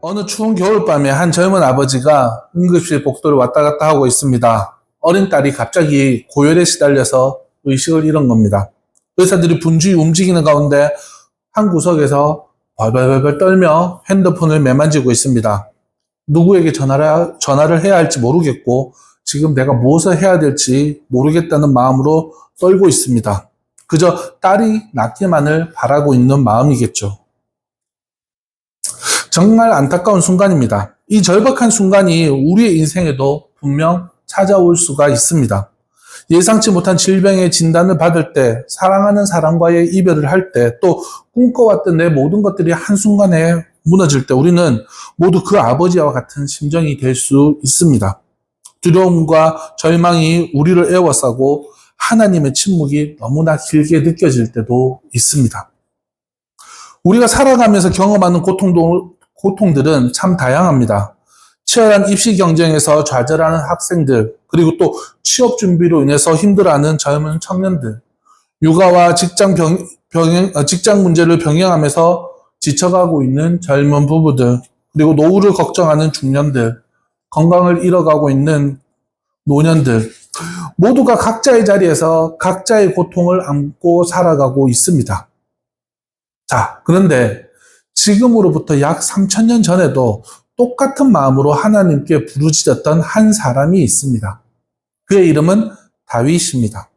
어느 추운 겨울밤에 한 젊은 아버지가 응급실 복도를 왔다 갔다 하고 있습니다. 어린 딸이 갑자기 고열에 시달려서 의식을 잃은 겁니다. 의사들이 분주히 움직이는 가운데 한 구석에서 벌벌벌 떨며 핸드폰을 매만지고 있습니다. 누구에게 전화를 해야 할지 모르겠고 지금 내가 무엇을 해야 될지 모르겠다는 마음으로 떨고 있습니다. 그저 딸이 낫기만을 바라고 있는 마음이겠죠. 정말 안타까운 순간입니다. 이 절박한 순간이 우리의 인생에도 분명 찾아올 수가 있습니다. 예상치 못한 질병의 진단을 받을 때, 사랑하는 사람과의 이별을 할 때, 또 꿈꿔왔던 내 모든 것들이 한순간에 무너질 때 우리는 모두 그 아버지와 같은 심정이 될 수 있습니다. 두려움과 절망이 우리를 에워싸고 하나님의 침묵이 너무나 길게 느껴질 때도 있습니다. 우리가 살아가면서 경험하는 고통들은 참 다양합니다. 치열한 입시 경쟁에서 좌절하는 학생들, 그리고 또 취업 준비로 인해서 힘들어하는 젊은 청년들, 육아와 직장 문제를 병행하면서 지쳐가고 있는 젊은 부부들, 그리고 노후를 걱정하는 중년들, 건강을 잃어가고 있는 노년들, 모두가 각자의 자리에서 각자의 고통을 안고 살아가고 있습니다. 자, 그런데 지금으로부터 약 3000년 전에도 똑같은 마음으로 하나님께 부르짖었던 한 사람이 있습니다. 그의 이름은 다윗입니다.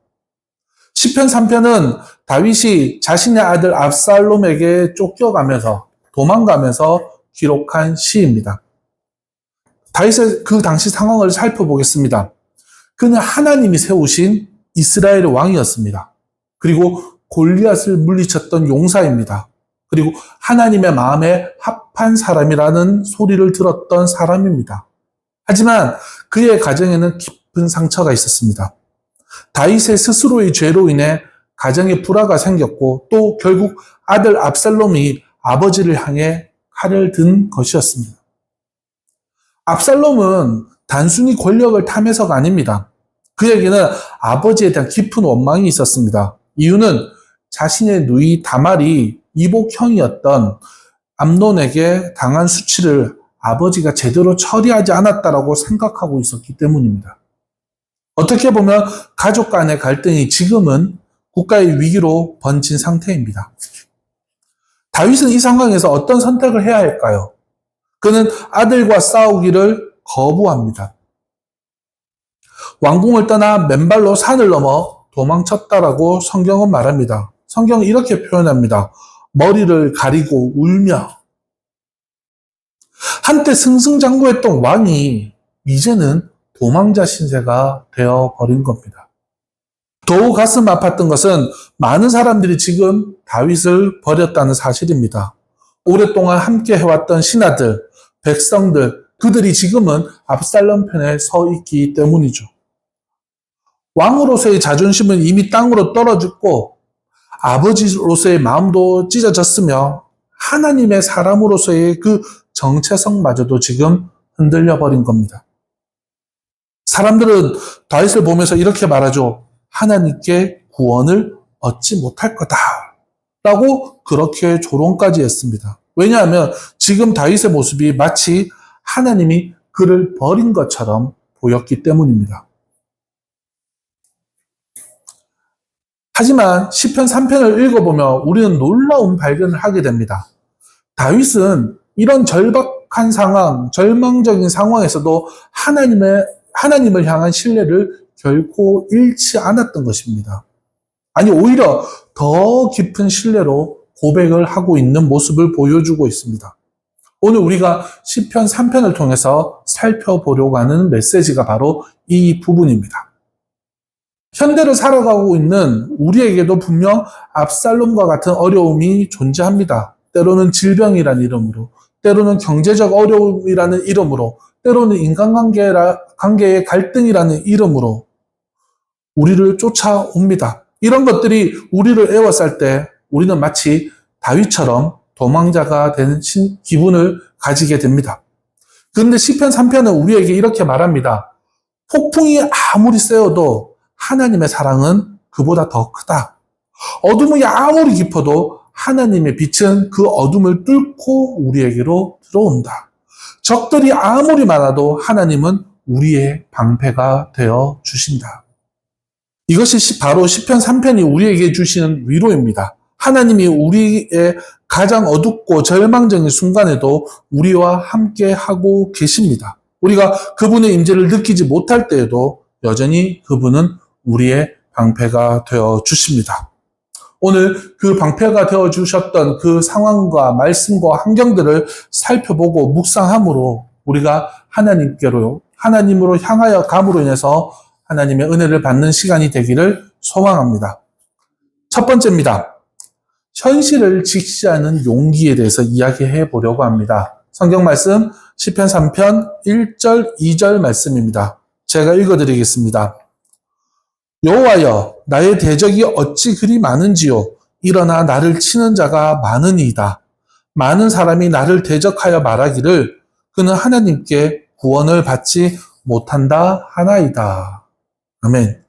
시편 3편은 다윗이 자신의 아들 압살롬에게 쫓겨가면서 도망가면서 기록한 시입니다. 다윗의 그 당시 상황을 살펴보겠습니다. 그는 하나님이 세우신 이스라엘의 왕이었습니다. 그리고 골리앗을 물리쳤던 용사입니다. 그리고 하나님의 마음에 합한 사람이라는 소리를 들었던 사람입니다. 하지만 그의 가정에는 깊은 상처가 있었습니다. 다윗의 스스로의 죄로 인해 가정에 불화가 생겼고 또 결국 아들 압살롬이 아버지를 향해 칼을 든 것이었습니다. 압살롬은 단순히 권력을 탐해서가 아닙니다. 그에게는 아버지에 대한 깊은 원망이 있었습니다. 이유는 자신의 누이 다말이 이복형이었던 암논에게 당한 수치를 아버지가 제대로 처리하지 않았다라고 생각하고 있었기 때문입니다. 어떻게 보면 가족 간의 갈등이 지금은 국가의 위기로 번진 상태입니다. 다윗은 이 상황에서 어떤 선택을 해야 할까요? 그는 아들과 싸우기를 거부합니다. 왕궁을 떠나 맨발로 산을 넘어 도망쳤다라고 성경은 말합니다. 성경은 이렇게 표현합니다. 머리를 가리고 울며. 한때 승승장구했던 왕이 이제는 도망자 신세가 되어버린 겁니다. 더욱 가슴 아팠던 것은 많은 사람들이 지금 다윗을 버렸다는 사실입니다. 오랫동안 함께 해왔던 신하들, 백성들, 그들이 지금은 압살롬 편에 서 있기 때문이죠. 왕으로서의 자존심은 이미 땅으로 떨어졌고 아버지로서의 마음도 찢어졌으며 하나님의 사람으로서의 그 정체성마저도 지금 흔들려 버린 겁니다. 사람들은 다윗을 보면서 이렇게 말하죠. 하나님께 구원을 얻지 못할 거다. 라고 그렇게 조롱까지 했습니다. 왜냐하면 지금 다윗의 모습이 마치 하나님이 그를 버린 것처럼 보였기 때문입니다. 하지만 시편 3편을 읽어보면 우리는 놀라운 발견을 하게 됩니다. 다윗은 이런 절박한 상황, 절망적인 상황에서도 하나님을 향한 신뢰를 결코 잃지 않았던 것입니다. 아니, 오히려 더 깊은 신뢰로 고백을 하고 있는 모습을 보여주고 있습니다. 오늘 우리가 시편 3편을 통해서 살펴보려고 하는 메시지가 바로 이 부분입니다. 현대를 살아가고 있는 우리에게도 분명 압살롬과 같은 어려움이 존재합니다. 때로는 질병이라는 이름으로, 때로는 경제적 어려움이라는 이름으로, 때로는 인간관계의 갈등이라는 이름으로 우리를 쫓아옵니다. 이런 것들이 우리를 에워쌀 때 우리는 마치 다윗처럼 도망자가 된 기분을 가지게 됩니다. 그런데 시편 3편은 우리에게 이렇게 말합니다. 폭풍이 아무리 세어도 하나님의 사랑은 그보다 더 크다. 어둠이 아무리 깊어도 하나님의 빛은 그 어둠을 뚫고 우리에게로 들어온다. 적들이 아무리 많아도 하나님은 우리의 방패가 되어 주신다. 이것이 바로 시편 3편이 우리에게 주시는 위로입니다. 하나님이 우리의 가장 어둡고 절망적인 순간에도 우리와 함께 하고 계십니다. 우리가 그분의 임재를 느끼지 못할 때에도 여전히 그분은 우리의 방패가 되어 주십니다. 오늘 그 방패가 되어 주셨던 그 상황과 말씀과 환경들을 살펴보고 묵상함으로 우리가 하나님으로 향하여 감으로 인해서 하나님의 은혜를 받는 시간이 되기를 소망합니다. 첫 번째입니다. 현실을 직시하는 용기에 대해서 이야기해 보려고 합니다. 성경 말씀 시편 3편 1절 2절 말씀입니다. 제가 읽어드리겠습니다. 여호와여, 나의 대적이 어찌 그리 많은지요. 일어나 나를 치는 자가 많으니이다. 많은 사람이 나를 대적하여 말하기를 그는 하나님께 구원을 받지 못한다 하나이다. 아멘.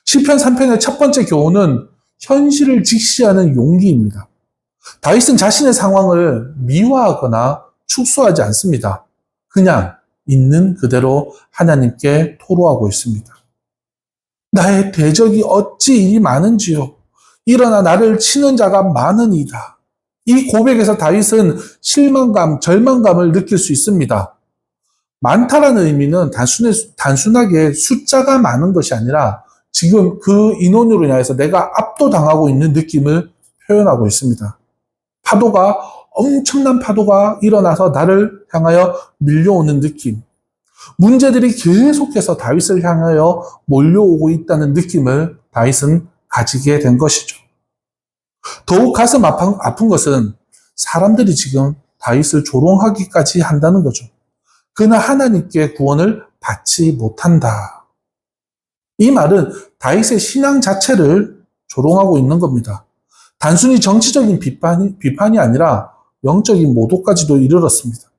시편 3편의 첫 번째 교훈은 현실을 직시하는 용기입니다. 다윗은 자신의 상황을 미화하거나 축소하지 않습니다. 그냥 있는 그대로 하나님께 토로하고 있습니다. 나의 대적이 어찌 이리 많은지요. 일어나 나를 치는 자가 많으니이다. 이 고백에서 다윗은 실망감, 절망감을 느낄 수 있습니다. 많다라는 의미는 단순하게 숫자가 많은 것이 아니라 지금 그 인원으로 인해서 내가 압도당하고 있는 느낌을 표현하고 있습니다. 엄청난 파도가 일어나서 나를 향하여 밀려오는 느낌. 문제들이 계속해서 다윗을 향하여 몰려오고 있다는 느낌을 다윗은 가지게 된 것이죠. 더욱 가슴 아픈 것은 사람들이 지금 다윗을 조롱하기까지 한다는 거죠. 그는 하나님께 구원을 받지 못한다. 이 말은 다윗의 신앙 자체를 조롱하고 있는 겁니다. 단순히 정치적인 비판이 아니라 영적인 모독까지도 이르렀습니다.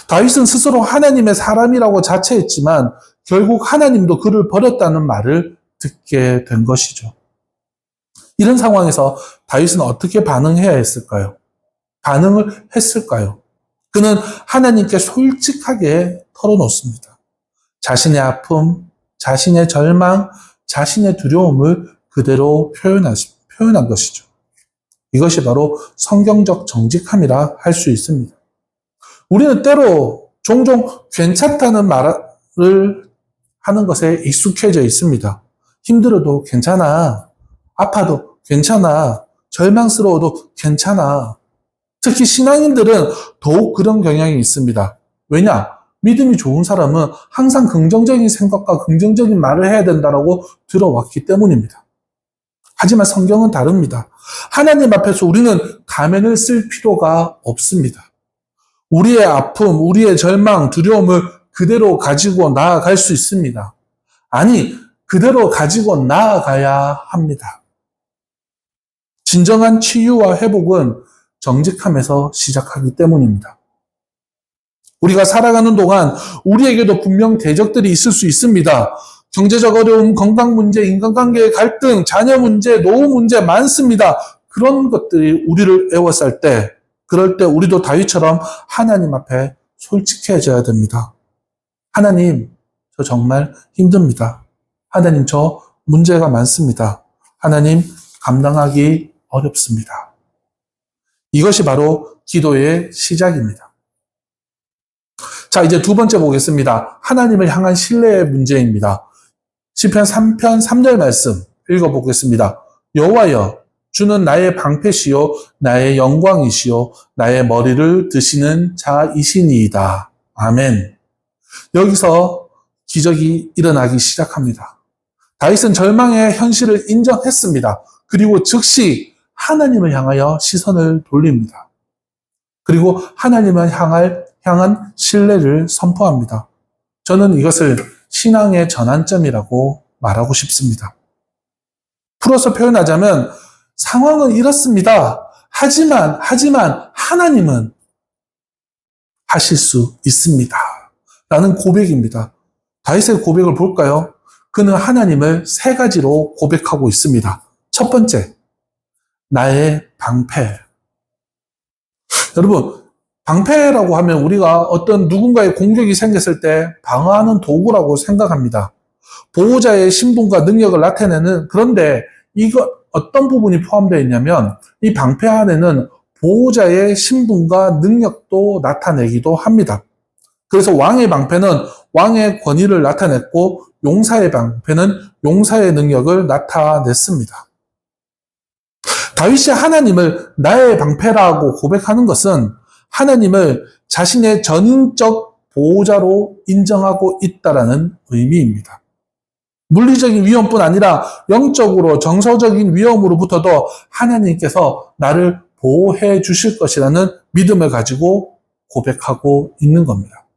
다윗은 스스로 하나님의 사람이라고 자처했지만 결국 하나님도 그를 버렸다는 말을 듣게 된 것이죠. 이런 상황에서 다윗은 어떻게 반응해야 했을까요? 반응을 했을까요? 그는 하나님께 솔직하게 털어놓습니다. 자신의 아픔, 자신의 절망, 자신의 두려움을 그대로 표현한 것이죠. 이것이 바로 성경적 정직함이라 할 수 있습니다. 우리는 때로 종종 괜찮다는 말을 하는 것에 익숙해져 있습니다. 힘들어도 괜찮아. 아파도 괜찮아. 절망스러워도 괜찮아. 특히 신앙인들은 더욱 그런 경향이 있습니다. 왜냐? 믿음이 좋은 사람은 항상 긍정적인 생각과 긍정적인 말을 해야 된다고 들어왔기 때문입니다. 하지만 성경은 다릅니다. 하나님 앞에서 우리는 가면을 쓸 필요가 없습니다. 우리의 아픔, 우리의 절망, 두려움을 그대로 가지고 나아갈 수 있습니다. 아니, 그대로 가지고 나아가야 합니다. 진정한 치유와 회복은 정직함에서 시작하기 때문입니다. 우리가 살아가는 동안 우리에게도 분명 대적들이 있을 수 있습니다. 경제적 어려움, 건강 문제, 인간관계의 갈등, 자녀 문제, 노후 문제 많습니다. 그런 것들이 우리를 애워쌀 때, 그럴 때 우리도 다윗처럼 하나님 앞에 솔직해져야 됩니다. 하나님, 저 정말 힘듭니다. 하나님, 저 문제가 많습니다. 하나님, 감당하기 어렵습니다. 이것이 바로 기도의 시작입니다. 자, 이제 두 번째 보겠습니다. 하나님을 향한 신뢰의 문제입니다. 시편 3편 3절 말씀 읽어보겠습니다. 여호와여, 주는 나의 방패시요 나의 영광이시요 나의 머리를 드시는 자이시니이다. 아멘. 여기서 기적이 일어나기 시작합니다. 다윗은 절망의 현실을 인정했습니다. 그리고 즉시 하나님을 향하여 시선을 돌립니다. 그리고 하나님을 향한 신뢰를 선포합니다. 저는 이것을 신앙의 전환점이라고 말하고 싶습니다. 풀어서 표현하자면 상황은 이렇습니다. 하지만 하나님은 하실 수 있습니다. 라는 고백입니다. 다윗의 고백을 볼까요? 그는 하나님을 세 가지로 고백하고 있습니다. 첫 번째, 나의 방패. 여러분, 방패라고 하면 우리가 어떤 누군가의 공격이 생겼을 때 방어하는 도구라고 생각합니다. 보호자의 신분과 능력을 나타내는, 그런데 이거 어떤 부분이 포함되어 있냐면 이 방패 안에는 보호자의 신분과 능력도 나타내기도 합니다. 그래서 왕의 방패는 왕의 권위를 나타냈고 용사의 방패는 용사의 능력을 나타냈습니다. 다윗이 하나님을 나의 방패라고 고백하는 것은 하나님을 자신의 전인적 보호자로 인정하고 있다는 의미입니다. 물리적인 위험뿐 아니라 영적으로 정서적인 위험으로부터도 하나님께서 나를 보호해 주실 것이라는 믿음을 가지고 고백하고 있는 겁니다.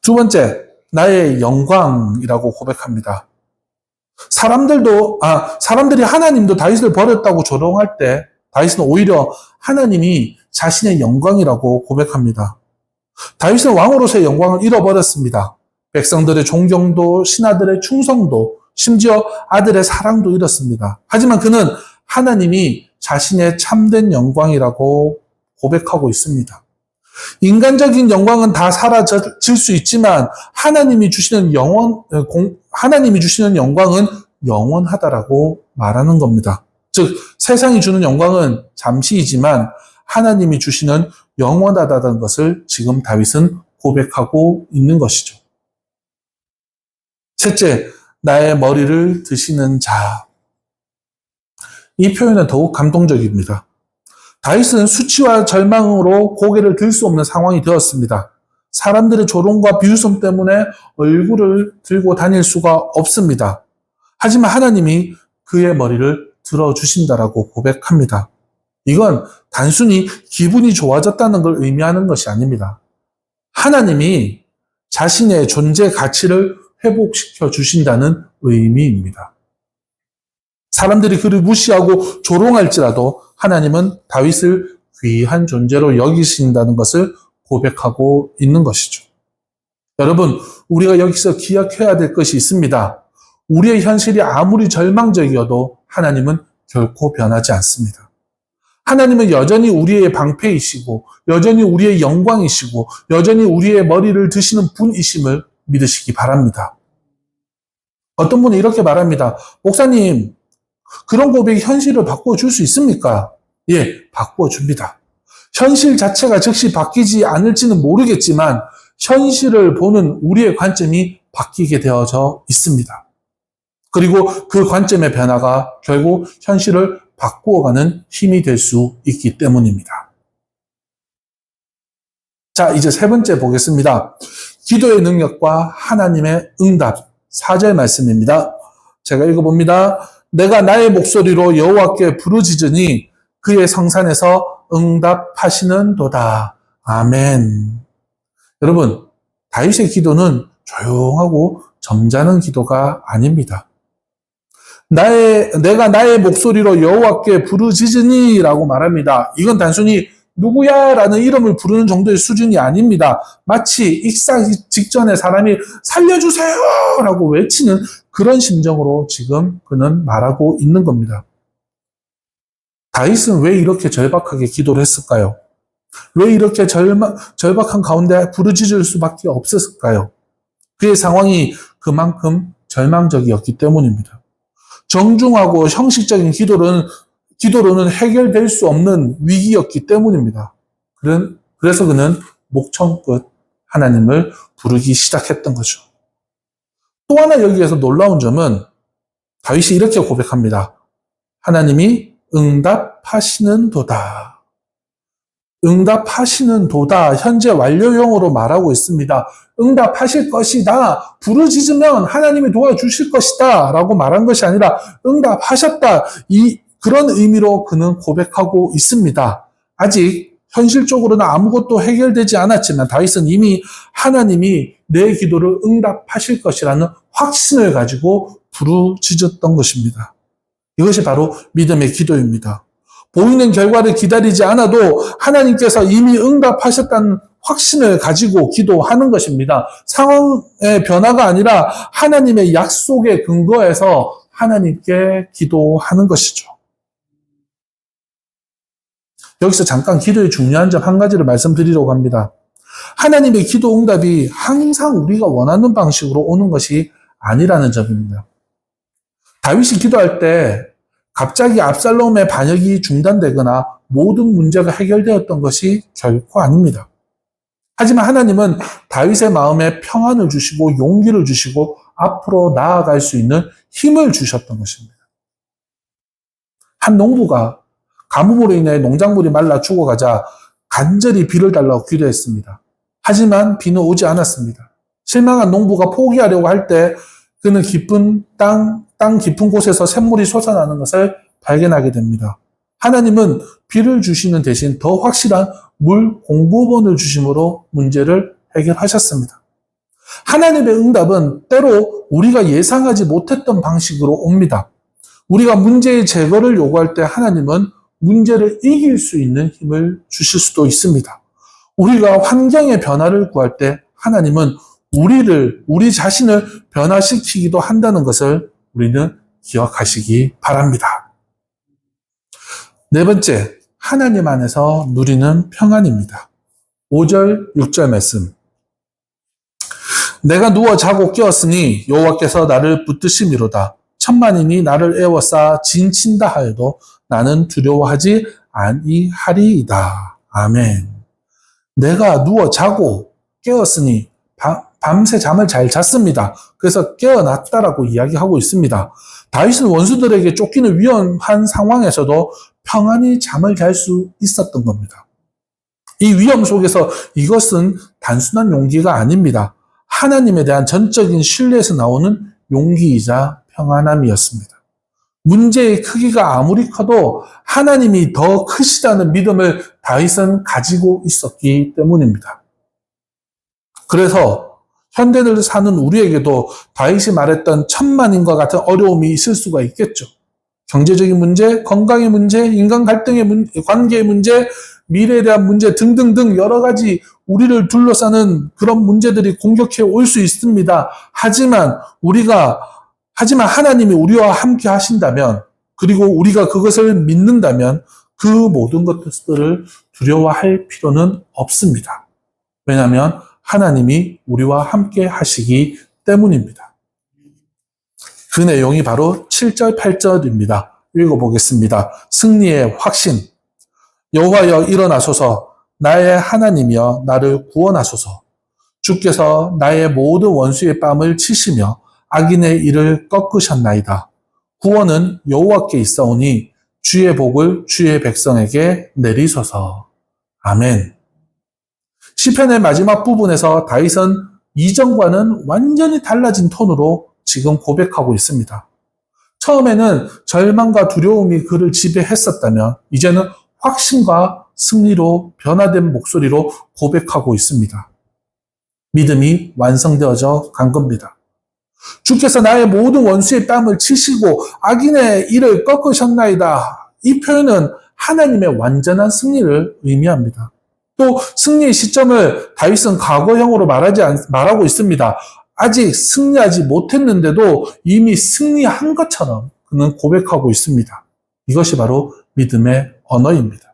두 번째, 나의 영광이라고 고백합니다. 사람들이 하나님도 다윗을 버렸다고 조롱할 때 다윗은 오히려 하나님이 자신의 영광이라고 고백합니다. 다윗은 왕으로서의 영광을 잃어버렸습니다. 백성들의 존경도, 신하들의 충성도, 심지어 아들의 사랑도 잃었습니다. 하지만 그는 하나님이 자신의 참된 영광이라고 고백하고 있습니다. 인간적인 영광은 다 사라질 수 있지만 하나님이 주시는 영광은 영원하다라고 말하는 겁니다. 즉 세상이 주는 영광은 잠시이지만 하나님이 주시는 영원하다는 것을 지금 다윗은 고백하고 있는 것이죠. 셋째, 나의 머리를 드시는 자. 이 표현은 더욱 감동적입니다. 다윗은 수치와 절망으로 고개를 들 수 없는 상황이 되었습니다. 사람들의 조롱과 비웃음 때문에 얼굴을 들고 다닐 수가 없습니다. 하지만 하나님이 그의 머리를 들어주신다라고 고백합니다. 이건 단순히 기분이 좋아졌다는 걸 의미하는 것이 아닙니다. 하나님이 자신의 존재 가치를 회복시켜 주신다는 의미입니다. 사람들이 그를 무시하고 조롱할지라도 하나님은 다윗을 귀한 존재로 여기신다는 것을 고백하고 있는 것이죠. 여러분, 우리가 여기서 기억해야 될 것이 있습니다. 우리의 현실이 아무리 절망적이어도 하나님은 결코 변하지 않습니다. 하나님은 여전히 우리의 방패이시고 여전히 우리의 영광이시고 여전히 우리의 머리를 드시는 분이심을 믿으시기 바랍니다. 어떤 분은 이렇게 말합니다. 목사님, 그런 고백이 현실을 바꿔줄 수 있습니까? 예, 바꿔줍니다. 현실 자체가 즉시 바뀌지 않을지는 모르겠지만 현실을 보는 우리의 관점이 바뀌게 되어져 있습니다. 그리고 그 관점의 변화가 결국 현실을 바꾸어가는 힘이 될 수 있기 때문입니다. 자, 이제 세 번째 보겠습니다. 기도의 능력과 하나님의 응답. 4절 말씀입니다. 제가 읽어봅니다. 내가 나의 목소리로 여호와께 부르짖으니 그의 성산에서 응답하시는도다. 아멘. 여러분, 다윗의 기도는 조용하고 점잖은 기도가 아닙니다. 내가 나의 목소리로 여호와께 부르짖으니 라고 말합니다. 이건 단순히 누구야? 라는 이름을 부르는 정도의 수준이 아닙니다. 마치 익사하기 직전에 사람이 살려주세요! 라고 외치는 그런 심정으로 지금 그는 말하고 있는 겁니다. 다윗은 왜 이렇게 절박하게 기도를 했을까요? 왜 이렇게 절박한 가운데 부르짖을 수밖에 없었을까요? 그의 상황이 그만큼 절망적이었기 때문입니다. 정중하고 형식적인 기도로는 해결될 수 없는 위기였기 때문입니다. 그래서 그는 목청껏 하나님을 부르기 시작했던 거죠. 또 하나 여기에서 놀라운 점은 다윗이 이렇게 고백합니다. 하나님이 응답하시는도다. 응답하시는도다. 현재 완료형으로 말하고 있습니다. 응답하실 것이다. 부르짖으면 하나님이 도와주실 것이다. 라고 말한 것이 아니라 응답하셨다. 그런 의미로 그는 고백하고 있습니다. 아직 현실적으로는 아무것도 해결되지 않았지만 다윗은 이미 하나님이 내 기도를 응답하실 것이라는 확신을 가지고 부르짖었던 것입니다. 이것이 바로 믿음의 기도입니다. 보이는 결과를 기다리지 않아도 하나님께서 이미 응답하셨다는 확신을 가지고 기도하는 것입니다. 상황의 변화가 아니라 하나님의 약속에 근거해서 하나님께 기도하는 것이죠. 여기서 잠깐 기도의 중요한 점 한 가지를 말씀드리려고 합니다. 하나님의 기도 응답이 항상 우리가 원하는 방식으로 오는 것이 아니라는 점입니다. 다윗이 기도할 때 갑자기 압살롬의 반역이 중단되거나 모든 문제가 해결되었던 것이 결코 아닙니다. 하지만 하나님은 다윗의 마음에 평안을 주시고 용기를 주시고 앞으로 나아갈 수 있는 힘을 주셨던 것입니다. 한 농부가 가뭄으로 인해 농작물이 말라 죽어가자 간절히 비를 달라고 기도했습니다. 하지만 비는 오지 않았습니다. 실망한 농부가 포기하려고 할 때 그는 땅 깊은 곳에서 샘물이 솟아나는 것을 발견하게 됩니다. 하나님은 비를 주시는 대신 더 확실한 물 공급원을 주심으로 문제를 해결하셨습니다. 하나님의 응답은 때로 우리가 예상하지 못했던 방식으로 옵니다. 우리가 문제의 제거를 요구할 때 하나님은 문제를 이길 수 있는 힘을 주실 수도 있습니다. 우리가 환경의 변화를 구할 때 하나님은 우리 자신을 변화시키기도 한다는 것을 우리는 기억하시기 바랍니다. 네 번째, 하나님 안에서 누리는 평안입니다. 5절, 6절 말씀. 내가 누워 자고 깨었으니 여호와께서 나를 붙드심이로다. 천만인이 나를 에워싸 진친다 하여도 나는 두려워하지 아니하리이다. 아멘. 내가 누워 자고 깨었으니 밤새 잠을 잘 잤습니다. 그래서 깨어났다라고 이야기하고 있습니다. 다윗은 원수들에게 쫓기는 위험한 상황에서도 평안히 잠을 잘 수 있었던 겁니다. 이 위험 속에서 이것은 단순한 용기가 아닙니다. 하나님에 대한 전적인 신뢰에서 나오는 용기이자 평안함이었습니다. 문제의 크기가 아무리 커도 하나님이 더 크시다는 믿음을 다윗은 가지고 있었기 때문입니다. 그래서 현대를 사는 우리에게도 다윗이 말했던 천만인과 같은 어려움이 있을 수가 있겠죠. 경제적인 문제, 건강의 문제, 인간 갈등의 문제, 관계의 문제, 미래에 대한 문제 등등등 여러 가지 우리를 둘러싸는 그런 문제들이 공격해 올 수 있습니다. 하지만 하나님이 우리와 함께 하신다면, 그리고 우리가 그것을 믿는다면 그 모든 것들을 두려워할 필요는 없습니다. 왜냐하면 하나님이 우리와 함께 하시기 때문입니다. 그 내용이 바로 7절, 8절입니다. 읽어보겠습니다. 승리의 확신. 여호와여 일어나소서, 나의 하나님이여 나를 구원하소서. 주께서 나의 모든 원수의 뺨을 치시며 악인의 일을 꺾으셨나이다. 구원은 여호와께 있사오니 주의 복을 주의 백성에게 내리소서. 아멘. 시편의 마지막 부분에서 다윗은 이전과는 완전히 달라진 톤으로 지금 고백하고 있습니다. 처음에는 절망과 두려움이 그를 지배했었다면 이제는 확신과 승리로 변화된 목소리로 고백하고 있습니다. 믿음이 완성되어져 간 겁니다. 주께서 나의 모든 원수의 뺨을 치시고 악인의 일을 꺾으셨나이다. 이 표현은 하나님의 완전한 승리를 의미합니다. 또 승리의 시점을 다윗은 과거형으로 말하고 있습니다. 아직 승리하지 못했는데도 이미 승리한 것처럼 그는 고백하고 있습니다. 이것이 바로 믿음의 언어입니다.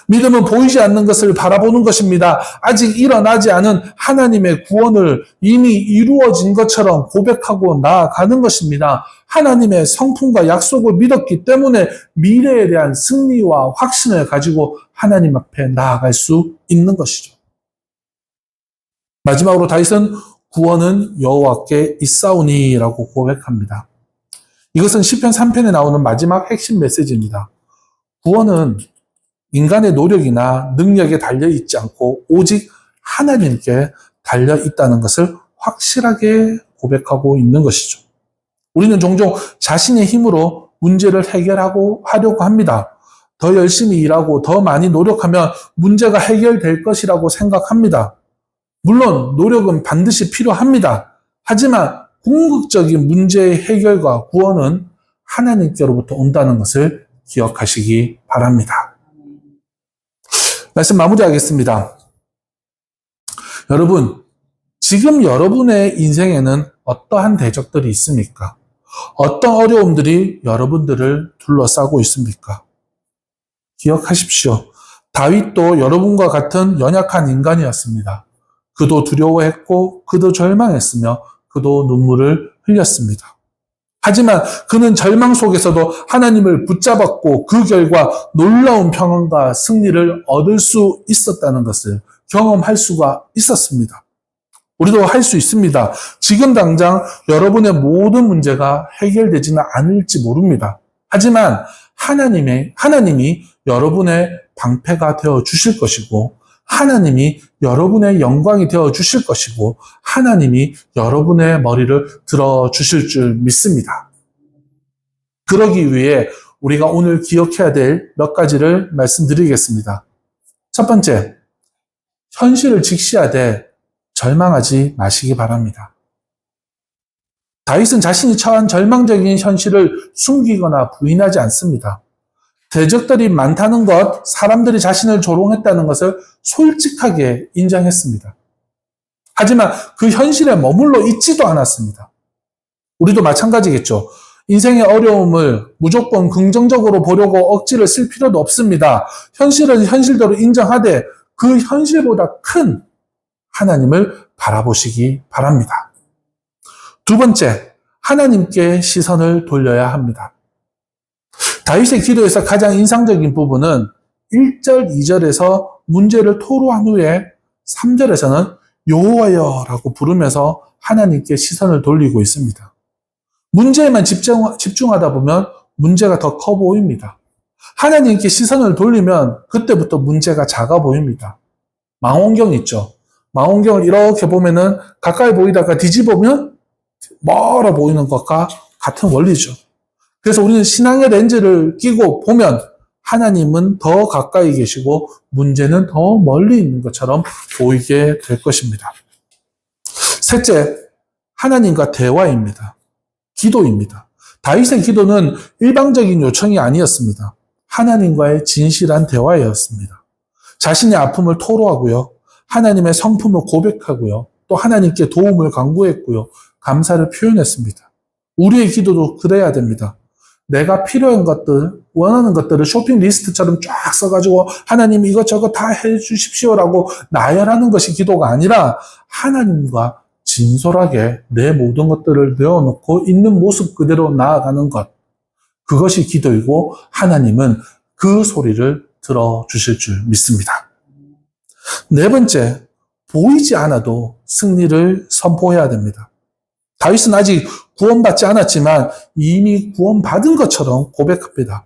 믿음은 보이지 않는 것을 바라보는 것입니다. 아직 일어나지 않은 하나님의 구원을 이미 이루어진 것처럼 고백하고 나아가는 것입니다. 하나님의 성품과 약속을 믿었기 때문에 미래에 대한 승리와 확신을 가지고 하나님 앞에 나아갈 수 있는 것이죠. 마지막으로 다윗은 구원은 여호와께 있사오니라고 고백합니다. 이것은 시편 3편에 나오는 마지막 핵심 메시지입니다. 구원은 인간의 노력이나 능력에 달려있지 않고 오직 하나님께 달려있다는 것을 확실하게 고백하고 있는 것이죠. 우리는 종종 자신의 힘으로 문제를 하려고 합니다. 더 열심히 일하고 더 많이 노력하면 문제가 해결될 것이라고 생각합니다. 물론 노력은 반드시 필요합니다. 하지만 궁극적인 문제의 해결과 구원은 하나님께로부터 온다는 것을 기억하시기 바랍니다. 말씀 마무리하겠습니다. 여러분, 지금 여러분의 인생에는 어떠한 대적들이 있습니까? 어떤 어려움들이 여러분들을 둘러싸고 있습니까? 기억하십시오. 다윗도 여러분과 같은 연약한 인간이었습니다. 그도 두려워했고 그도 절망했으며 그도 눈물을 흘렸습니다. 하지만 그는 절망 속에서도 하나님을 붙잡았고 그 결과 놀라운 평안과 승리를 얻을 수 있었다는 것을 경험할 수가 있었습니다. 우리도 할 수 있습니다. 지금 당장 여러분의 모든 문제가 해결되지는 않을지 모릅니다. 하지만 하나님이 여러분의 방패가 되어 주실 것이고, 하나님이 여러분의 영광이 되어 주실 것이고, 하나님이 여러분의 머리를 들어 주실 줄 믿습니다. 그러기 위해 우리가 오늘 기억해야 될 몇 가지를 말씀드리겠습니다. 첫 번째, 현실을 직시하되 절망하지 마시기 바랍니다. 다윗은 자신이 처한 절망적인 현실을 숨기거나 부인하지 않습니다. 대적들이 많다는 것, 사람들이 자신을 조롱했다는 것을 솔직하게 인정했습니다. 하지만 그 현실에 머물러 있지도 않았습니다. 우리도 마찬가지겠죠. 인생의 어려움을 무조건 긍정적으로 보려고 억지를 쓸 필요도 없습니다. 현실은 현실대로 인정하되 그 현실보다 큰 하나님을 바라보시기 바랍니다. 두 번째, 하나님께 시선을 돌려야 합니다. 다윗의 기도에서 가장 인상적인 부분은 1절, 2절에서 문제를 토로한 후에 3절에서는 여호와여라고 부르면서 하나님께 시선을 돌리고 있습니다. 문제에만 집중하다 보면 문제가 더 커 보입니다. 하나님께 시선을 돌리면 그때부터 문제가 작아 보입니다. 망원경 있죠? 망원경을 이렇게 보면은 가까이 보이다가 뒤집으면 멀어 보이는 것과 같은 원리죠. 그래서 우리는 신앙의 렌즈를 끼고 보면 하나님은 더 가까이 계시고 문제는 더 멀리 있는 것처럼 보이게 될 것입니다. 셋째, 하나님과 대화입니다. 기도입니다. 다윗의 기도는 일방적인 요청이 아니었습니다. 하나님과의 진실한 대화였습니다. 자신의 아픔을 토로하고요. 하나님의 성품을 고백하고요. 또 하나님께 도움을 간구했고요. 감사를 표현했습니다. 우리의 기도도 그래야 됩니다. 내가 필요한 것들, 원하는 것들을 쇼핑 리스트처럼 쫙 써가지고 하나님 이것저것 다 해주십시오라고 나열하는 것이 기도가 아니라 하나님과 진솔하게 내 모든 것들을 내어놓고 있는 모습 그대로 나아가는 것. 그것이 기도이고 하나님은 그 소리를 들어주실 줄 믿습니다. 네 번째, 보이지 않아도 승리를 선포해야 됩니다. 다윗은 아직 구원받지 않았지만 이미 구원받은 것처럼 고백합니다.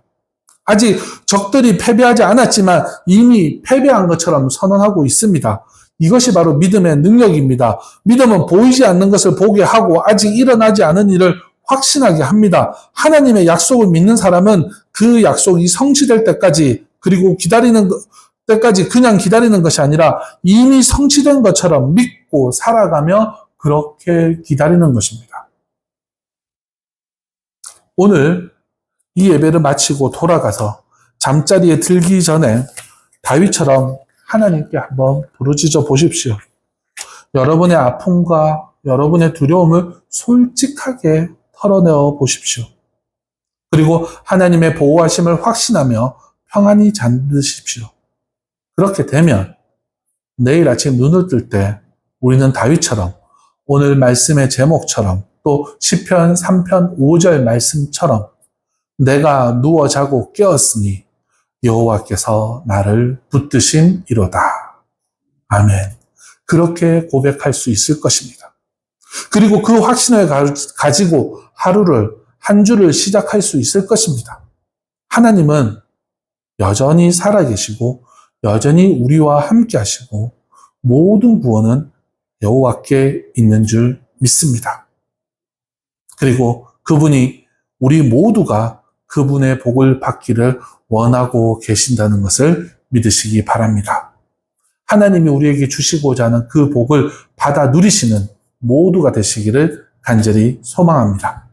아직 적들이 패배하지 않았지만 이미 패배한 것처럼 선언하고 있습니다. 이것이 바로 믿음의 능력입니다. 믿음은 보이지 않는 것을 보게 하고 아직 일어나지 않은 일을 확신하게 합니다. 하나님의 약속을 믿는 사람은 그 약속이 성취될 때까지, 그리고 기다리는 때까지 그냥 기다리는 것이 아니라 이미 성취된 것처럼 믿고 살아가며 그렇게 기다리는 것입니다. 오늘 이 예배를 마치고 돌아가서 잠자리에 들기 전에 다윗처럼 하나님께 한번 부르짖어 보십시오. 여러분의 아픔과 여러분의 두려움을 솔직하게 털어내어 보십시오. 그리고 하나님의 보호하심을 확신하며 평안히 잠드십시오. 그렇게 되면 내일 아침 눈을 뜰 때 우리는 다윗처럼 오늘 말씀의 제목처럼 또 시편 3편 5절 말씀처럼 내가 누워 자고 깨었으니 여호와께서 나를 붙드심이로다. 아멘. 그렇게 고백할 수 있을 것입니다. 그리고 그 확신을 가지고 한 주를 시작할 수 있을 것입니다. 하나님은 여전히 살아계시고 여전히 우리와 함께 하시고 모든 구원은 여호와께 있는 줄 믿습니다. 그리고 그분이 우리 모두가 그분의 복을 받기를 원하고 계신다는 것을 믿으시기 바랍니다. 하나님이 우리에게 주시고자 하는 그 복을 받아 누리시는 모두가 되시기를 간절히 소망합니다.